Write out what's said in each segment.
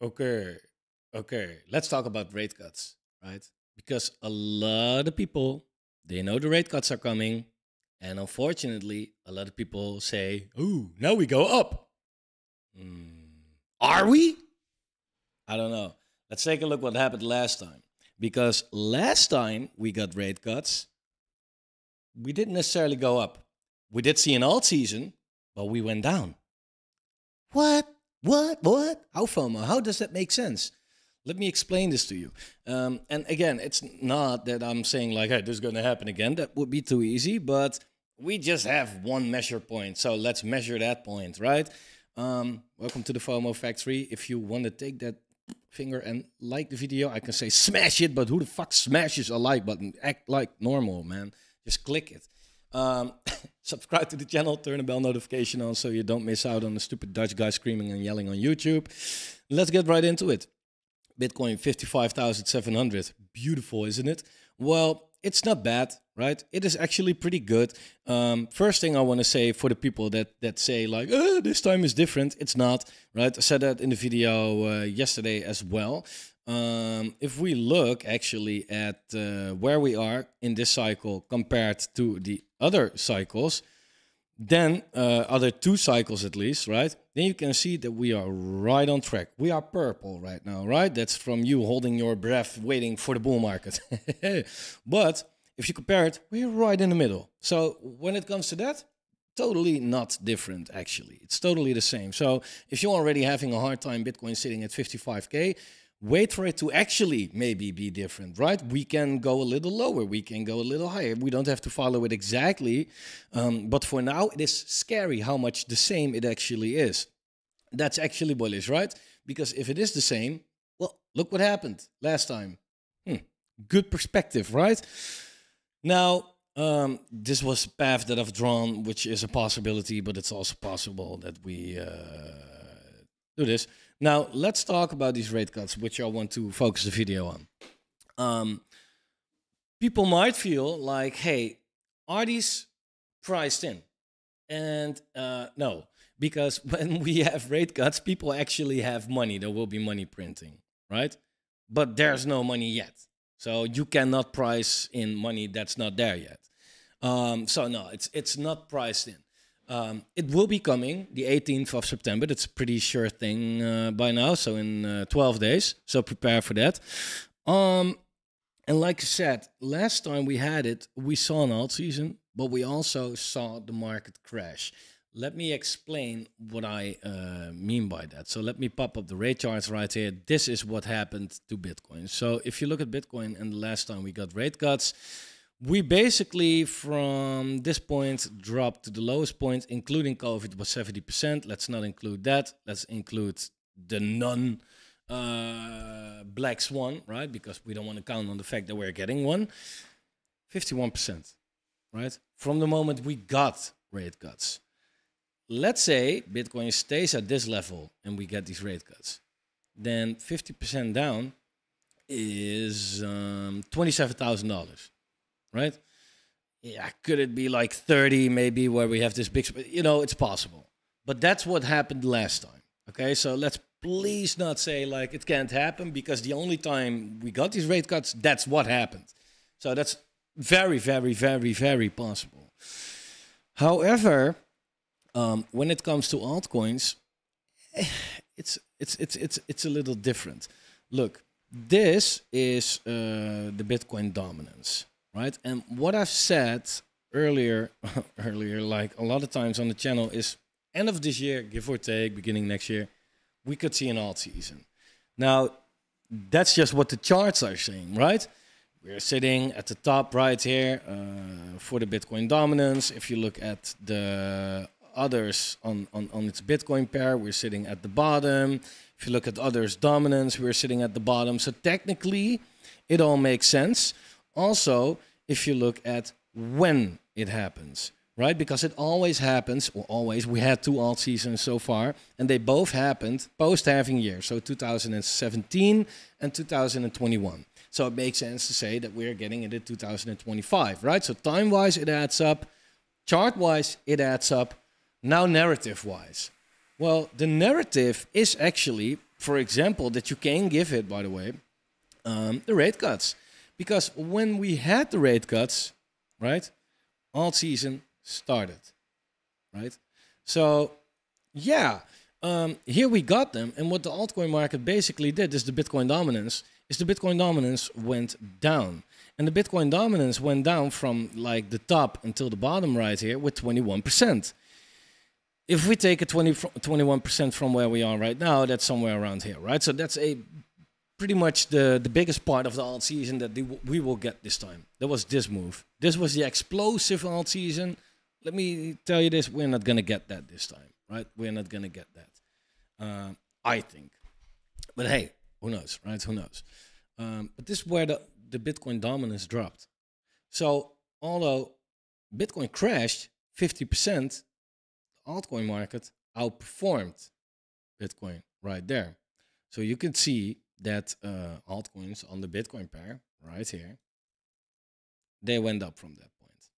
Okay, okay. Let's talk about rate cuts, right? Because a lot of people they know the rate cuts are coming, and unfortunately, a lot of people say, "Ooh, now we go up." Are we? I don't know. Let's take a look what happened last time. Because last time we got rate cuts, we didn't necessarily go up. We did see an alt season, but we went down. What? What? How FOMO? How does that make sense? Let me explain this to you. And again, it's not that I'm saying like, hey, this is going to happen again. That would be too easy, but we just have one measure point. So let's measure that point, right? Welcome to the Fomo Factory. If you want to take that finger and like the video, I can say smash it, but who the fuck smashes a like button? Act like normal, man. Just click it. Subscribe to the channel, turn the bell notification on so you don't miss out on the stupid Dutch guy screaming and yelling on YouTube. Let's get right into it. Bitcoin 55,700. Beautiful, isn't it? Well, it's not bad, right? It is actually pretty good. First thing I want to say for the people that say like, this time is different. It's not, right? I said that in the video yesterday as well. If we look actually at where we are in this cycle compared to the other cycles, then other two cycles at least, right? Then you can see that we are right on track. We are purple right now, right? That's from you holding your breath, waiting for the bull market. But if you compare it, we're right in the middle. So when it comes to that, totally not different, actually. It's totally the same. So if you're already having a hard time, Bitcoin sitting at 55K, wait for it to actually maybe be different, right? We can go a little lower. We can go a little higher. We don't have to follow it exactly. But for now, it is scary how much the same it actually is. That's actually bullish, right? Because if it is the same, well, look what happened last time. Good perspective, right? Now, this was a path that I've drawn, which is a possibility, but it's also possible that we do this. Now, let's talk about these rate cuts, which I want to focus the video on. People might feel like, hey, are these priced in? And no, because when we have rate cuts, people actually have money. There will be money printing, right? But there's no money yet. So you cannot price in money that's not there yet. So no, it's not priced in. It will be coming the 18th of September. That's a pretty sure thing by now. So in 12 days. So prepare for that. And like I said, last time we had it, we saw an alt season, but we also saw the market crash. Let me explain what I mean by that. So let me pop up the rate charts right here. This is what happened to Bitcoin. So if you look at Bitcoin and the last time we got rate cuts, we basically, from this point, dropped to the lowest point, including COVID, was 70%. Let's not include that. Let's include the non-black swan, right? Because we don't want to count on the fact that we're getting one. 51%, right? From the moment we got rate cuts. Let's say Bitcoin stays at this level and we get these rate cuts. Then 50% down is $27,000. Right? Yeah, could it be like 30 maybe where we have this big, you know, it's possible. But that's what happened last time. Okay, so let's please not say like it can't happen, because the only time we got these rate cuts, that's what happened. So that's very, very, very, very possible. However, when it comes to altcoins, it's a little different. Look, this is the Bitcoin dominance. Right, and what I've said earlier, like a lot of times on the channel, is end of this year, give or take, beginning next year, we could see an alt season. Now, that's just what the charts are saying, right? We're sitting at the top right here for the Bitcoin dominance. If you look at the others on its Bitcoin pair, we're sitting at the bottom. If you look at others' dominance, we're sitting at the bottom. So technically, it all makes sense. Also, if you look at when it happens, right? Because it always happens, or always, we had two alt seasons so far, and they both happened post-halving year, so 2017 and 2021. So it makes sense to say that we're getting into 2025, right? So time-wise, it adds up. Chart-wise, it adds up. Now narrative-wise. Well, the narrative is actually for example, that you can give it, by the way, the rate cuts. Because when we had the rate cuts, right, Altseason started, right? So, yeah, here we got them. And what the altcoin market basically did is the Bitcoin dominance went down. And the Bitcoin dominance went down from like the top until the bottom right here with 21%. If we take a 21% from where we are right now, that's somewhere around here, right? So that's pretty much the biggest part of the alt season that we will get this time. That was this move. This was the explosive alt season. Let me tell you this, we're not going to get that this time, right? We're not going to get that, I think. But hey, who knows, right? Who knows? But this is where the Bitcoin dominance dropped. So although Bitcoin crashed 50%, the altcoin market outperformed Bitcoin right there. So you can see that altcoins on the Bitcoin pair right here, they went up from that point,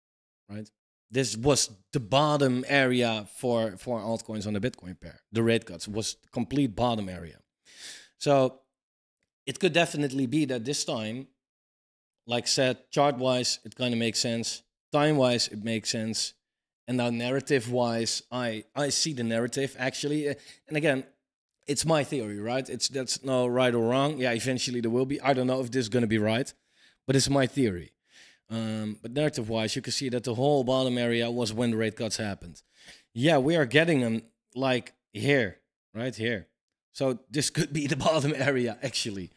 right? This was the bottom area for altcoins on the Bitcoin pair. The rate cuts was the complete bottom area. So it could definitely be that this time, like said, chart-wise, it kind of makes sense. Time-wise, it makes sense. And now narrative-wise, I see the narrative, actually. And again, it's my theory, right? That's no right or wrong. Yeah, eventually there will be. I don't know if this is going to be right, but it's my theory. But narrative-wise, you can see that the whole bottom area was when the rate cuts happened. Yeah, we are getting them like here, right here. So this could be the bottom area, actually.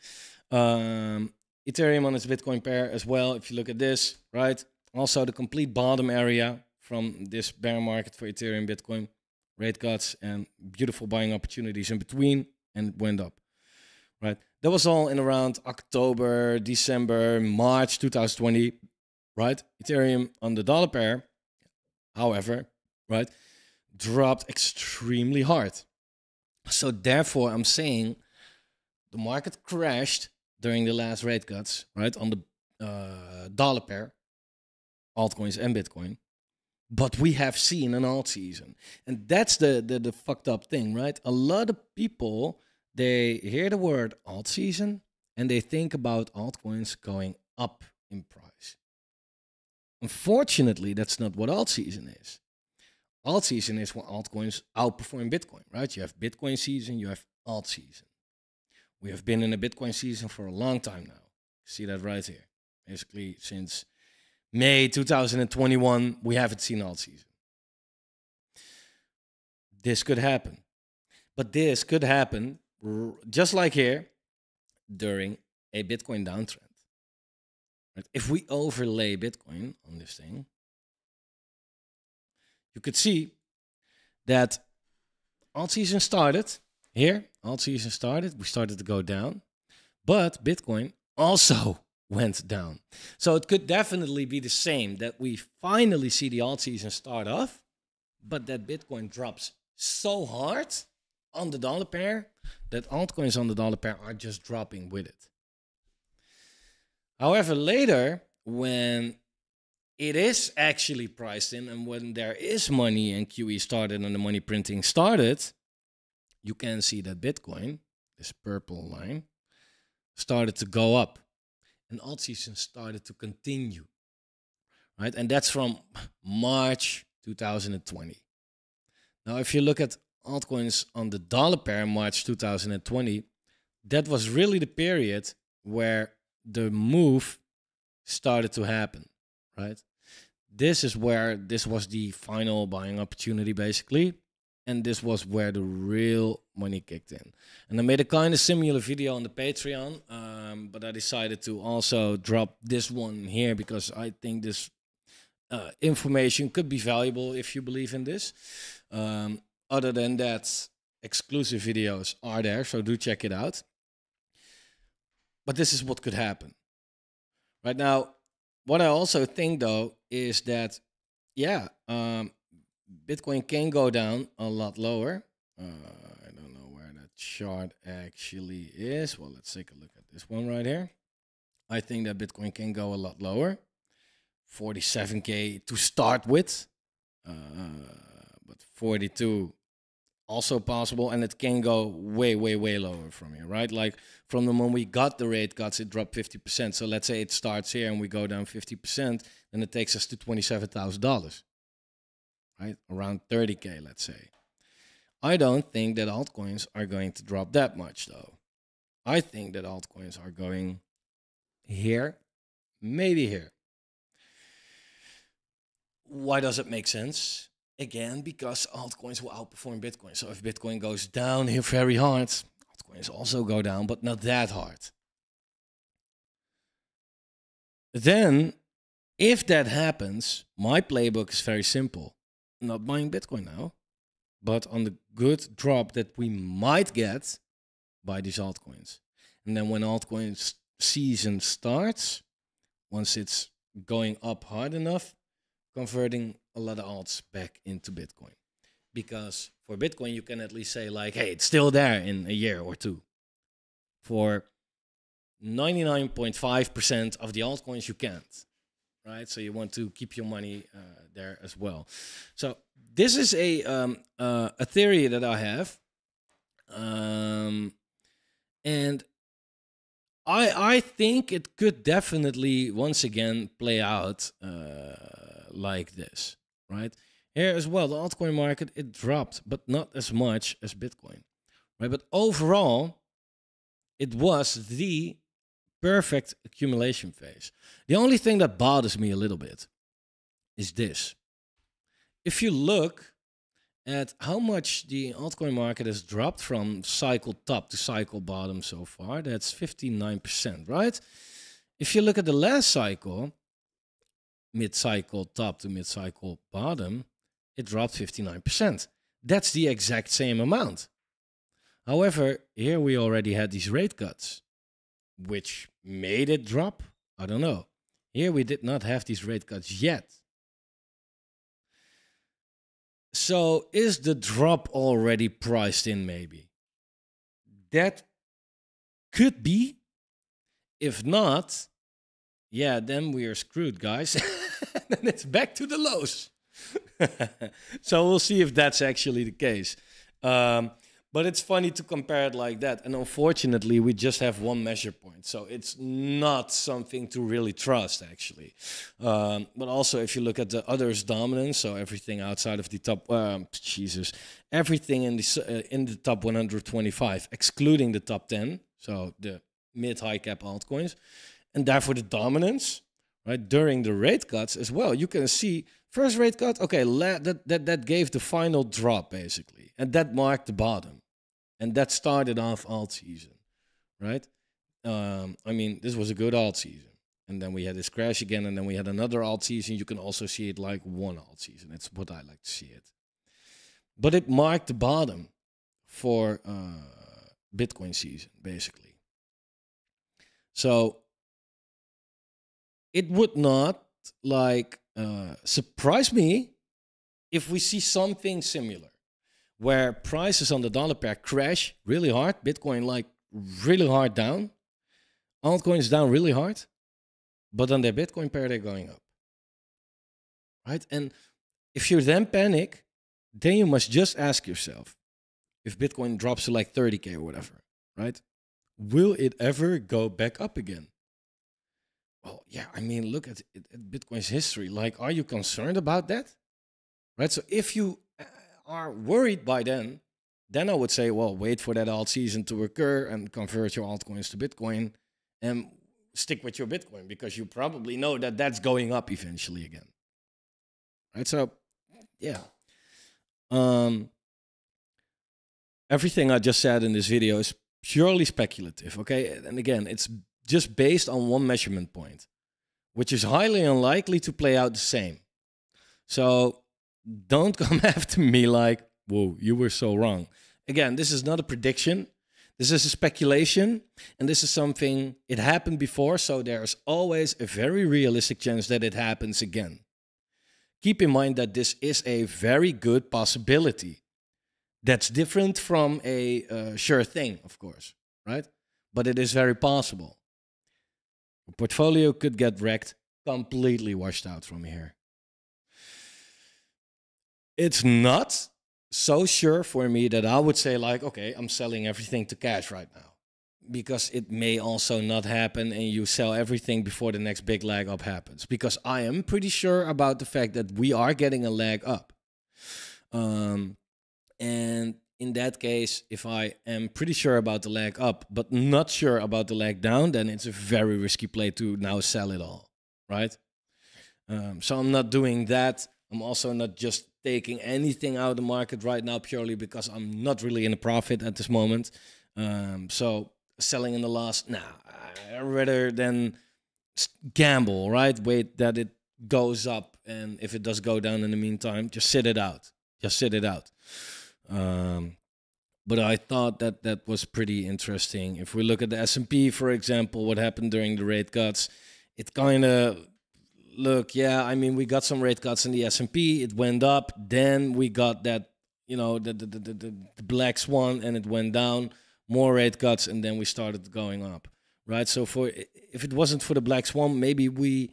Ethereum on its Bitcoin pair as well. If you look at this, right? Also the complete bottom area from this bear market for Ethereum, Bitcoin, rate cuts and beautiful buying opportunities in between, and it went up, right? That was all in around October, December, March 2020, right? Ethereum on the dollar pair, however, right, dropped extremely hard. So therefore, I'm saying the market crashed during the last rate cuts, right, on the dollar pair, altcoins and Bitcoin. But we have seen an alt season. And that's the fucked up thing, right? A lot of people, they hear the word alt season and they think about altcoins going up in price. Unfortunately, that's not what alt season is. Alt season is when altcoins outperform Bitcoin, right? You have Bitcoin season, you have alt season. We have been in a Bitcoin season for a long time now. See that right here. Basically, since May 2021, we haven't seen alt season. This could happen. But this could happen, just like here, during a Bitcoin downtrend. Right? If we overlay Bitcoin on this thing, you could see that alt season started here. Alt season started. We started to go down. But Bitcoin also went down. So it could definitely be the same, that we finally see the alt season start off, but that Bitcoin drops so hard on the dollar pair that altcoins on the dollar pair are just dropping with it. However, later, when it is actually priced in and when there is money and QE started and the money printing started, you can see that Bitcoin, this purple line, started to go up. And alt season started to continue, right? And that's from March 2020. Now, if you look at altcoins on the dollar pair in March 2020, that was really the period where the move started to happen, right? This is where this was the final buying opportunity, basically. And this was where the real money kicked in. And I made a kind of similar video on the Patreon, but I decided to also drop this one here because I think this information could be valuable if you believe in this. Other than that, exclusive videos are there, so do check it out. But this is what could happen. Right now, what I also think, though, is that, yeah, Bitcoin can go down a lot lower. I don't know where that chart actually is. Well, let's take a look at this one right here. I think that Bitcoin can go a lot lower. 47K to start with. But 42, Also possible, and it can go way, way, way lower from here, right? Like from the moment we got the rate cuts, it dropped 50%. So let's say it starts here and we go down 50%, then it takes us to $27,000, right? Around 30K, let's say. I don't think that altcoins are going to drop that much, though. I think that altcoins are going here, maybe here. Why does it make sense? Again, because altcoins will outperform Bitcoin. So if Bitcoin goes down here very hard, altcoins also go down, but not that hard. Then, if that happens, my playbook is very simple. I'm not buying Bitcoin now, but on the good drop that we might get, buy these altcoins. And then when altcoins season starts, once it's going up hard enough, converting a lot of alts back into Bitcoin. Because for Bitcoin, you can at least say like, hey, it's still there in a year or two. For 99.5% of the altcoins, you can't, right? So you want to keep your money there as well. So this is a theory that I have. And I think it could definitely, once again, play out like this, right? Here as well, the altcoin market, it dropped, but not as much as Bitcoin, right? But overall, it was the perfect accumulation phase. The only thing that bothers me a little bit is this. If you look at how much the altcoin market has dropped from cycle top to cycle bottom so far, that's 59%, right? If you look at the last cycle, mid-cycle top to mid-cycle bottom, it dropped 59%. That's the exact same amount. However, here we already had these rate cuts, which made it drop. I don't know. Here we did not have these rate cuts yet. So is the drop already priced in maybe? That could be. If not, yeah, then we are screwed, guys. Then it's back to the lows. So we'll see if that's actually the case. But it's funny to compare it like that. And unfortunately, we just have one measure point. So it's not something to really trust, actually. But also, if you look at the others' dominance, so everything outside of the top, everything in the top 125, excluding the top 10, so the mid-high cap altcoins, and therefore the dominance, right, during the rate cuts as well. You can see first rate cut, okay, that gave the final drop basically, and that marked the bottom, and that started off Altseason, right? I mean, this was a good Altseason, and then we had this crash again, and then we had another Altseason. You can also see it like one Altseason. It's what I like to see it. But it marked the bottom for Bitcoin season, basically. So it would not like surprise me if we see something similar, where prices on the dollar pair crash really hard, Bitcoin like really hard down, altcoins down really hard, but on their Bitcoin pair they're going up, right? And if you then panic, then you must just ask yourself, if Bitcoin drops to like 30K or whatever, right? Will it ever go back up again? Well, yeah, I mean, look at Bitcoin's history. Like, are you concerned about that? Right? So if you are worried by then I would say, well, wait for that alt season to occur and convert your altcoins to Bitcoin and stick with your Bitcoin, because you probably know that that's going up eventually again. Right? So, yeah. Everything I just said in this video is purely speculative, okay? And again, it's just based on one measurement point, which is highly unlikely to play out the same. So don't come after me like, whoa, you were so wrong. Again, this is not a prediction. This is a speculation, and this is something, it happened before, so there's always a very realistic chance that it happens again. Keep in mind that this is a very good possibility. That's different from a sure thing, of course, right? But it is very possible. A portfolio could get wrecked, completely washed out from here. It's not so sure for me that I would say like, okay, I'm selling everything to cash right now, because it may also not happen and you sell everything before the next big leg up happens, because I am pretty sure about the fact that we are getting a leg up. And in that case, if I am pretty sure about the leg up but not sure about the leg down, then it's a very risky play to now sell it all, right? So I'm not doing that. I'm also not just taking anything out of the market right now purely because I'm not really in a profit at this moment. So selling in the loss, rather than gamble, right? Wait that it goes up, and if it does go down in the meantime, just sit it out. Just sit it out. But I thought that that was pretty interesting. If we look at the S&P, for example, what happened during the rate cuts, it kind of I mean, we got some rate cuts in the S&P. It went up. Then we got that, the black swan, and it went down. More rate cuts, and then we started going up, right? So if it wasn't for the black swan, maybe we,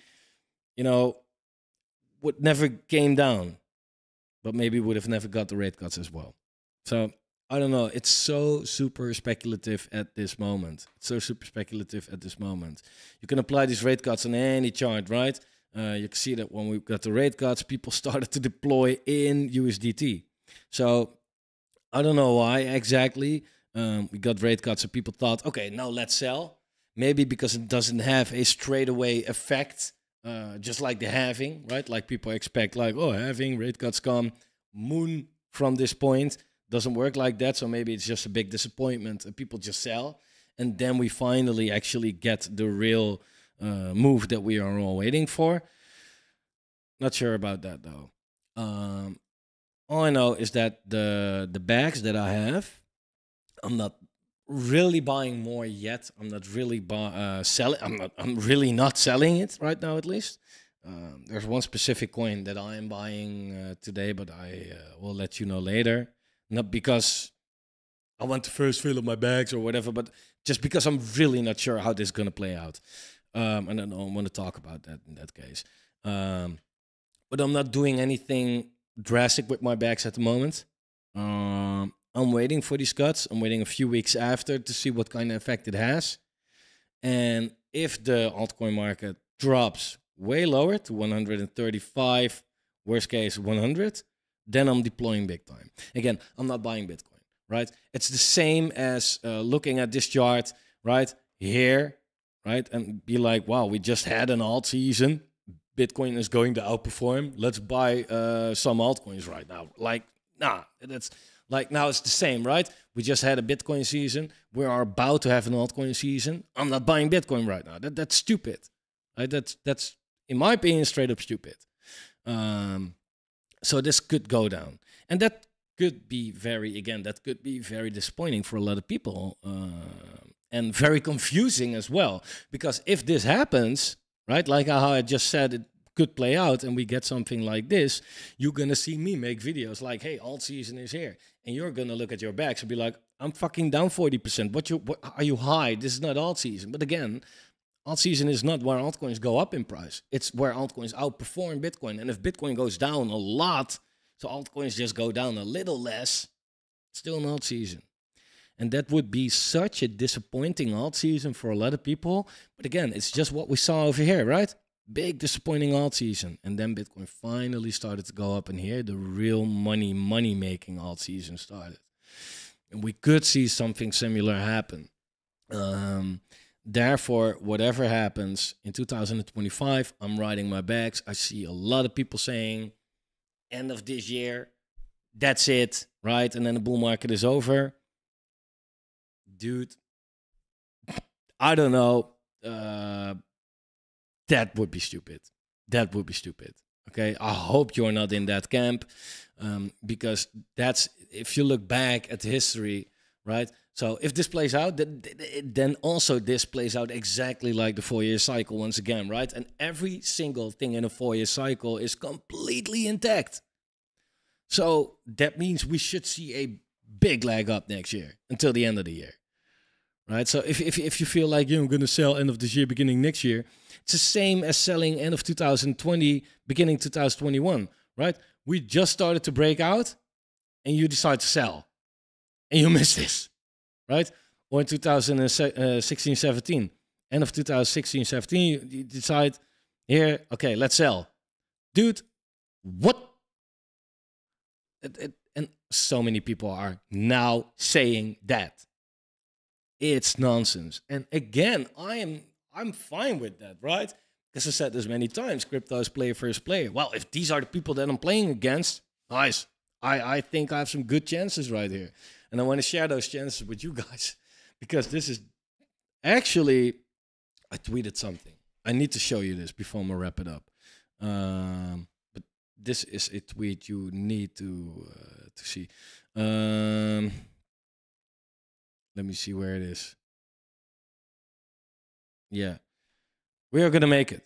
would never came down, but maybe would have never got the rate cuts as well. So I don't know. It's so super speculative at this moment. You can apply these rate cuts on any chart, right? You can see that when we got the rate cuts, people started to deploy in USDT. So I don't know why exactly. We got rate cuts and people thought, okay, now let's sell. Maybe because it doesn't have a straightaway effect, just like the halving, right? Like people expect like, oh, halving, rate cuts come, moon from this point. Doesn't work like that. So maybe it's just a big disappointment and people just sell. And then we finally actually get the real move that we are all waiting for. Not sure about that though. All I know is that the bags that I have, I'm not really buying more yet. I'm not really selling. I'm really not selling it right now, at least. There's one specific coin that I am buying today, but I will let you know later. Not because I want to first fill up my bags or whatever, but just because I'm really not sure how this is going to play out. And I don't want to talk about that in that case. But I'm not doing anything drastic with my bags at the moment. I'm waiting for these cuts. I'm waiting a few weeks after to see what kind of effect it has. And if the altcoin market drops way lower to 135, worst case 100, then I'm deploying big time. Again, I'm not buying Bitcoin, right? It's the same as looking at this chart, right? Here, right? And be like, wow, we just had an alt season. Bitcoin is going to outperform. Let's buy some altcoins right now. Like, that's like now it's the same, right? We just had a Bitcoin season. We are about to have an altcoin season. I'm not buying Bitcoin right now. That's stupid. Right? That's in my opinion straight up stupid. So this could go down, and that could be very disappointing for a lot of people, and very confusing as well. Because if this happens, right, like how I just said, it could play out, and we get something like this, you're gonna see me make videos like, "Hey, Altseason is here," and you're gonna look at your bags and be like, "I'm fucking down 40%. What are you high? This is not Altseason." But again, Altseason is not where altcoins go up in price. It's where altcoins outperform Bitcoin. And if Bitcoin goes down a lot, so altcoins just go down a little less, it's still an altseason. And that would be such a disappointing altseason for a lot of people. But again, it's just what we saw over here, right? Big disappointing altseason. And then Bitcoin finally started to go up, and here the real money-making altseason started. And we could see something similar happen. Therefore, whatever happens in 2025, I'm riding my bags. I see a lot of people saying, end of this year, that's it, right? And then the bull market is over. Dude, I don't know. That would be stupid. Okay, I hope you're not in that camp, because that's, if you look back at history, right? So if this plays out, then also this plays out exactly like the 4-year cycle once again, right? And every single thing in a 4-year cycle is completely intact. So that means we should see a big leg up next year until the end of the year, right? So if you feel like you're going to sell end of this year, beginning next year, it's the same as selling end of 2020, beginning 2021, right? We just started to break out, and you decide to sell, and you miss this, right? Or in 2016, 17, end of 2016, 17, you decide here, okay, let's sell. Dude, what? And so many people are now saying that. It's nonsense. And again, I'm fine with that, right? Because I said this many times, crypto is player first player. Well, if these are the people that I'm playing against, nice. I think I have some good chances right here. And I want to share those chances with you guys. Because this is actually, I tweeted something. I need to show you this before I wrap it up. But this is a tweet you need to see. Let me see where it is. Yeah. We are going to make it.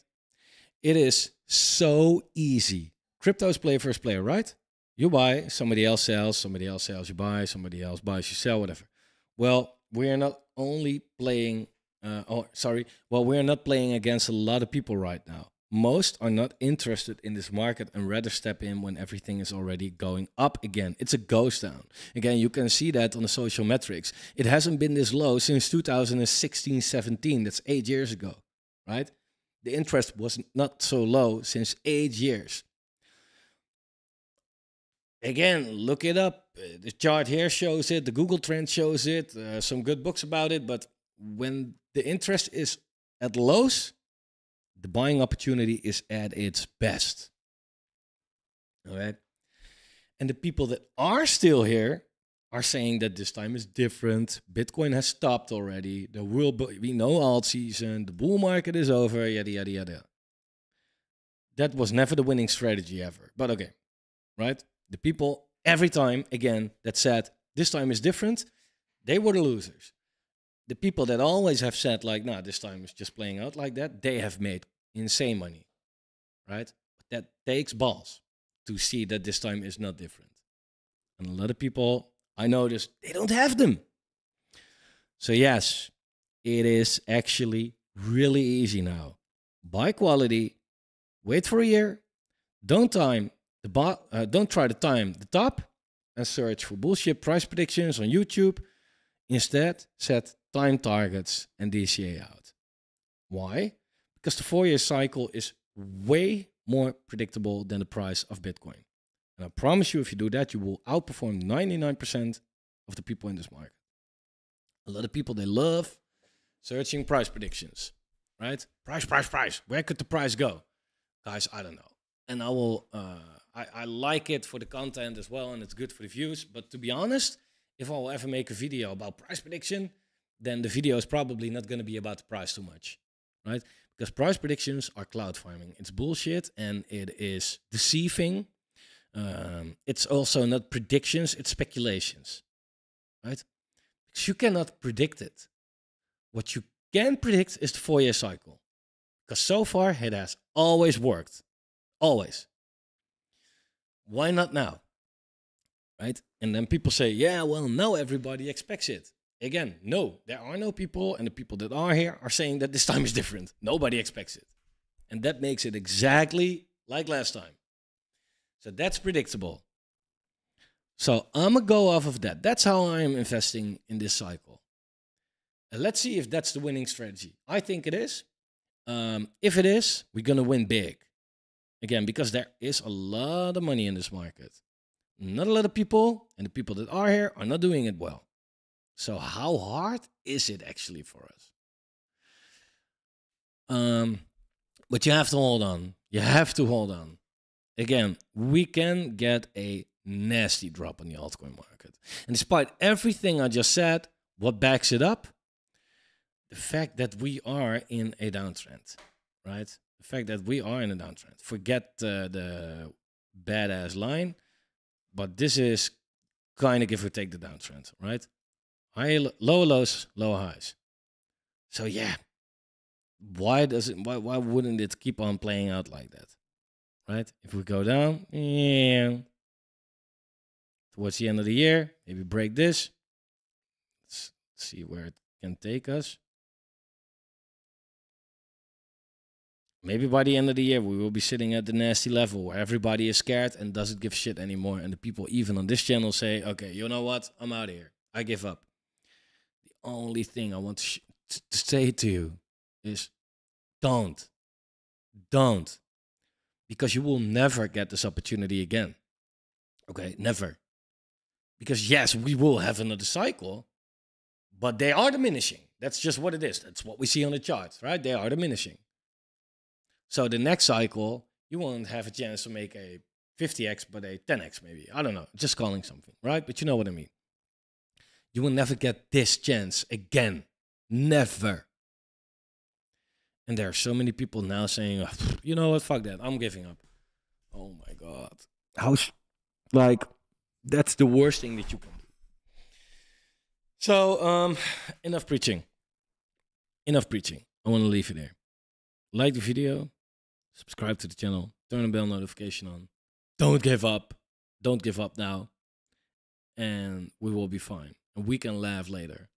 It is so easy. Crypto is player first player, right? You buy, somebody else sells, you buy, somebody else buys, you sell, whatever. Well, we are not only playing, we are not playing against a lot of people right now. Most are not interested in this market and rather step in when everything is already going up again. It's a ghost town. Again, you can see that on the social metrics. It hasn't been this low since 2016, 17. That's 8 years ago, right? The interest was not so low since 8 years. Again, look it up. The chart here shows it. The Google trend shows it. Some good books about it. But when the interest is at lows, the buying opportunity is at its best. All right. And the people that are still here are saying that this time is different. Bitcoin has stopped already. There will be no alt season. The bull market is over. Yada, yada, yada. That was never the winning strategy ever. But okay. Right. The people every time, again, that said this time is different, they were the losers. The people that always have said like, nah, this time is just playing out like that, they have made insane money, right? But that takes balls to see that this time is not different. And a lot of people, I noticed, they don't have them. So yes, it is actually really easy now. Buy quality, wait for a year, don't try to time the top and search for bullshit price predictions on YouTube. Instead, set time targets and DCA out. Why? Because the 4-year cycle is way more predictable than the price of Bitcoin. And I promise you, if you do that, you will outperform 99% of the people in this market. A lot of people, they love searching price predictions, right? Price. Where could the price go? Guys, I don't know. And I will, I like it for the content as well, and it's good for the views. But to be honest, if I will ever make a video about price prediction, then the video is probably not going to be about the price too much, right? Because price predictions are cloud farming. It's bullshit and it is deceiving. It's also not predictions, it's speculations, right? Because you cannot predict it. What you can predict is the 4-year cycle. Because so far, it has always worked. Always. Why not now? Right? And then people say, yeah, well, now everybody expects it. Again, no, there are no people, and the people that are here are saying that this time is different. Nobody expects it. And that makes it exactly like last time. So that's predictable. So I'm going to go off of that. That's how I'm investing in this cycle. And let's see if that's the winning strategy. I think it is. If it is, we're going to win big. Again, because there is a lot of money in this market. Not a lot of people, and the people that are here are not doing it well. So how hard is it actually for us? But you have to hold on. You have to hold on. Again, we can get a nasty drop on the altcoin market. And despite everything I just said, what backs it up? The fact that we are in a downtrend, right? The fact that we are in a downtrend. Forget the badass line, but this is kind of give or take the downtrend, right? Lower lows, lower highs. So yeah, why wouldn't it keep on playing out like that, right? If we go down, towards the end of the year, maybe break this. Let's see where it can take us. Maybe by the end of the year, we will be sitting at the nasty level where everybody is scared and doesn't give shit anymore. And the people even on this channel say, okay, you know what? I'm out of here. I give up. The only thing I want to say to you is don't. Because you will never get this opportunity again. Okay, never. Because yes, we will have another cycle, but they are diminishing. That's just what it is. That's what we see on the charts, right? They are diminishing. So the next cycle, you won't have a chance to make a 50x, but a 10x maybe. I don't know, just calling something, right? But you know what I mean. You will never get this chance again. Never. And there are so many people now saying, oh, you know what, fuck that, I'm giving up. Oh my God. That's the worst thing that you can do. So, enough preaching. I want to leave it there. Like the video, subscribe to the channel, turn the bell notification on. Don't give up. Don't give up now. And we will be fine. And we can laugh later.